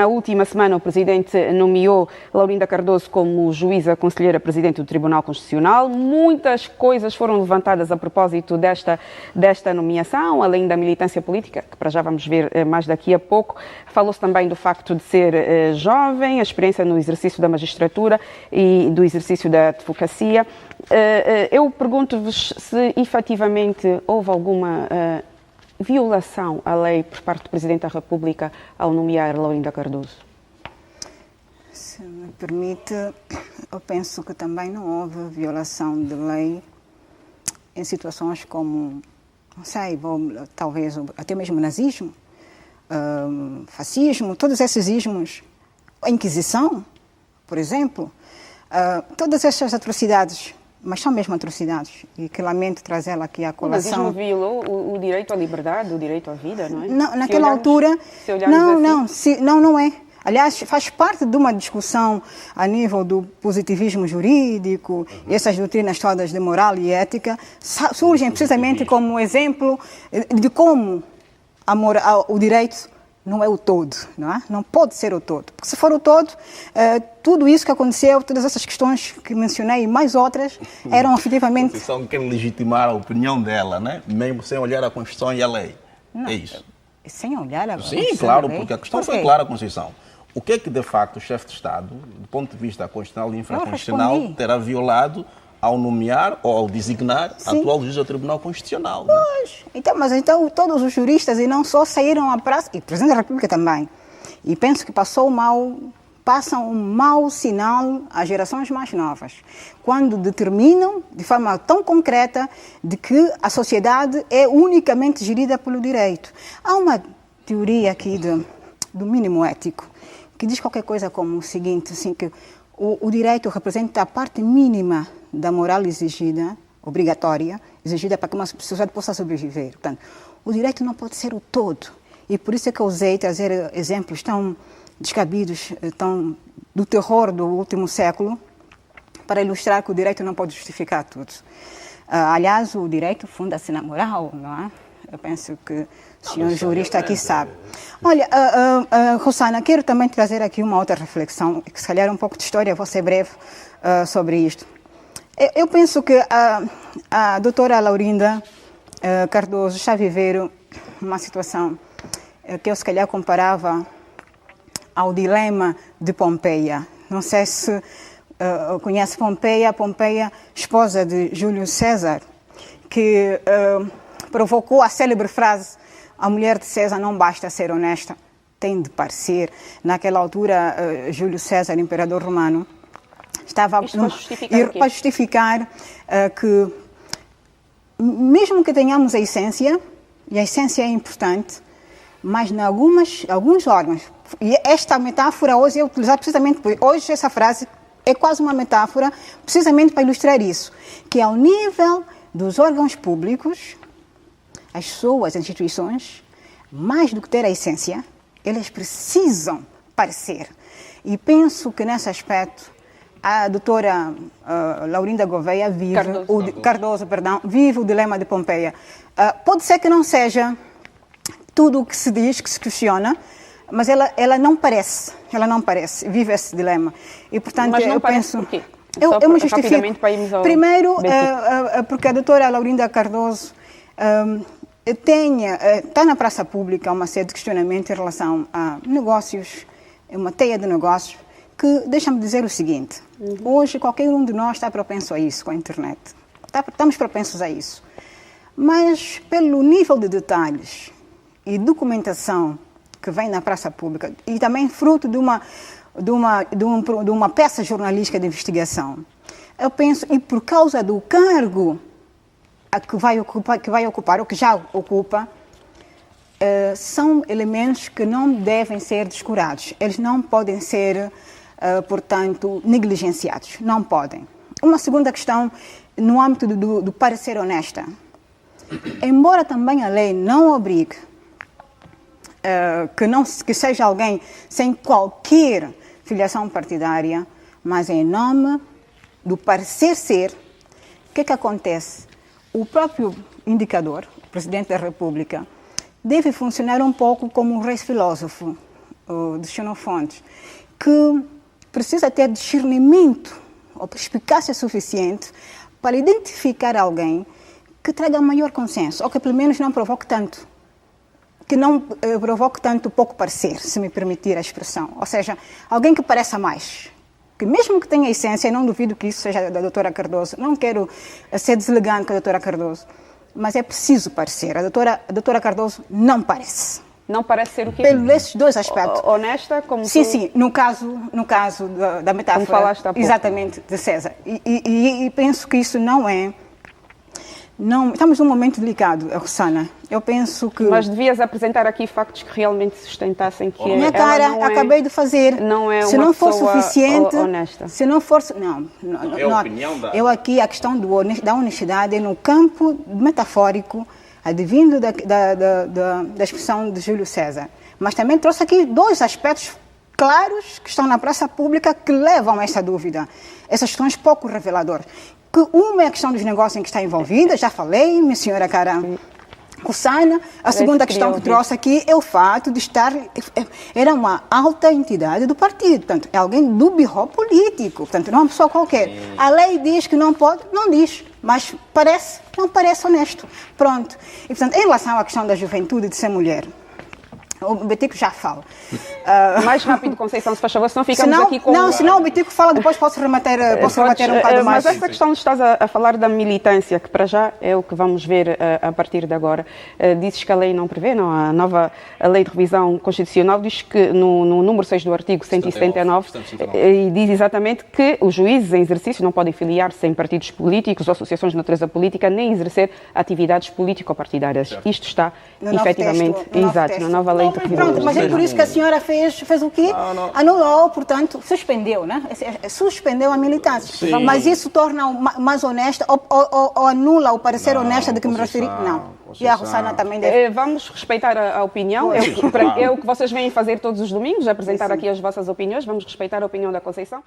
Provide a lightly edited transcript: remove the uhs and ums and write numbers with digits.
Na última semana, o Presidente nomeou Laurinda Cardoso como juíza conselheira presidente do Tribunal Constitucional. Muitas coisas foram levantadas a propósito desta nomeação, além da militância política, que para já vamos ver mais daqui a pouco. Falou-se também do facto de ser jovem, a experiência no exercício da magistratura e do exercício da advocacia. Eu pergunto-vos se efetivamente houve alguma violação à lei por parte do Presidente da República ao nomear Laurinda Cardoso. Se me permite, eu penso que também não houve violação de lei em situações como, não sei, talvez até mesmo nazismo, fascismo, todos esses ismos, a Inquisição, por exemplo, todas essas atrocidades, mas são mesmo atrocidades, e que lamento trazê-la aqui à colação. O nazismo violou o direito à liberdade, o direito à vida, não é? Não, naquela altura, não é. Aliás, faz parte de uma discussão a nível do positivismo jurídico, e essas doutrinas todas de moral e ética surgem precisamente como exemplo de como o direito não é o todo, não é? Não pode ser o todo. Porque se for o todo, tudo isso que aconteceu, todas essas questões que mencionei e mais outras, eram efetivamente... A Constituição quer legitimar a opinião dela, né? Mesmo sem olhar a Constituição e a lei. Não, é isso. Sem olhar a Constituição. Sim, claro, porque a questão foi clara, a Constituição. O que é que, de facto, o chefe de Estado, do ponto de vista constitucional e infraconstitucional, terá violado ao nomear ou ao designar a atual juiz do Tribunal Constitucional? Pois, né? Mas então todos os juristas, e não só, saíram à praça, e o Presidente da República também, e penso que passam um mau sinal às gerações mais novas, quando determinam de forma tão concreta de que a sociedade é unicamente gerida pelo direito. Há uma teoria aqui do mínimo ético, que diz qualquer coisa como o seguinte, assim, que o direito representa a parte mínima da moral exigida, obrigatória, exigida para que uma sociedade possa sobreviver. Portanto, o direito não pode ser o todo. E por isso é que eu usei trazer exemplos tão descabidos, tão do terror do último século, para ilustrar que o direito não pode justificar tudo. Aliás, o direito funda-se na moral, não é? Eu penso que o senhor jurista aqui sabe. Olha, Rosana, quero também trazer aqui uma outra reflexão, que se calhar um pouco de história, vou ser breve sobre isto. Eu penso que a doutora Laurinda Cardoso está a viver uma situação que eu se calhar comparava ao dilema de Pompeia. Não sei se conhece Pompeia, esposa de Júlio César, que provocou a célebre frase: a mulher de César não basta ser honesta, tem de parecer. Naquela altura, Júlio César, imperador romano, estava para justificar que, mesmo que tenhamos a essência, e a essência é importante, mas em alguns órgãos, e esta metáfora hoje é utilizada precisamente por hoje, essa frase é quase uma metáfora, precisamente para ilustrar isso, que ao nível dos órgãos públicos, as pessoas, as instituições, mais do que ter a essência, elas precisam parecer. E penso que nesse aspecto a doutora Laurinda Gouveia vive o dilema de Pompeia. Pode ser que não seja tudo o que se diz, que se questiona, mas ela não parece, vive esse dilema. E, portanto, mas não eu penso... Por quê? Eu me justifico. Primeiro, porque a doutora Laurinda Cardoso está na praça pública uma série de questionamentos em relação a negócios, uma teia de negócios, que deixa-me dizer o seguinte: hoje qualquer um de nós está propenso a isso com a internet. Estamos propensos a isso. Mas pelo nível de detalhes e documentação que vem na praça pública, e também fruto de uma peça jornalística de investigação, eu penso, e por causa do cargo que vai ocupar, ou que já ocupa, são elementos que não devem ser descurados. Eles não podem ser, portanto, negligenciados. Não podem. Uma segunda questão, no âmbito do parecer honesta. Embora também a lei não obrigue que seja alguém sem qualquer filiação partidária, mas em nome do parecer ser, o que é que acontece? O próprio indicador, o Presidente da República, deve funcionar um pouco como um rei filósofo. de Xenofonte, que precisa ter discernimento ou perspicácia suficiente para identificar alguém que traga maior consenso, ou que pelo menos não provoque tanto. Que não provoque tanto pouco parecer, se me permitir a expressão. Ou seja, alguém que pareça mais. Que mesmo que tenha essência, e não duvido que isso seja da doutora Cardoso, não quero ser deselegante com a doutora Cardoso, mas é preciso parecer. A doutora Cardoso não parece. Não parece ser o quê? Pelos esses dois aspectos. Honesta, como sim, tu... sim, no caso da metáfora, como falaste há pouco. Exatamente, de César. E penso que isso não é... Não, estamos num momento delicado, Rossana. Eu penso que... Mas devias apresentar aqui factos que realmente sustentassem que minha cara, não é, acabei de fazer. Não é se uma não for pessoa suficiente, honesta. Se não for... Não, é a opinião da... Eu aqui, a questão da honestidade é no campo metafórico, advindo da expressão de Júlio César. Mas também trouxe aqui dois aspectos claros que estão na praça pública que levam a essa dúvida. Essas questões pouco reveladoras. Que uma é a questão dos negócios em que está envolvida, já falei, minha senhora cara Rossana. A segunda questão que trouxe aqui é o fato de estar... Era uma alta entidade do partido, portanto, é alguém do birro político, portanto, não é uma pessoa qualquer. A lei diz que não pode, não diz, mas não parece honesto. Pronto. E, portanto, em relação à questão da juventude de ser mulher, o Betico já fala. Mais rápido, Conceição, se faz favor, senão ficamos aqui com... Não, senão o Betico fala, depois posso rematar um bocado mais. Mas essa questão de estás a falar da militância, que para já é o que vamos ver a partir de agora. Dizes que a lei não prevê, não? A nova lei de revisão constitucional diz que no número 6 do artigo 179, e diz exatamente que os juízes em exercício não podem filiar-se em partidos políticos ou associações de natureza política, nem exercer atividades político-partidárias. Certo. Isto está efetivamente exato na nova lei. Pronto, mas é por isso que a senhora fez o quê? Anulou, portanto, suspendeu, né? Suspendeu a militância. Sim. Mas isso torna mais honesta ou anula o parecer honesto de que me referi? Não. E a Rossana também deve... Vamos respeitar a opinião. É o que vocês vêm fazer todos os domingos, apresentar aqui as vossas opiniões. Vamos respeitar a opinião da Conceição.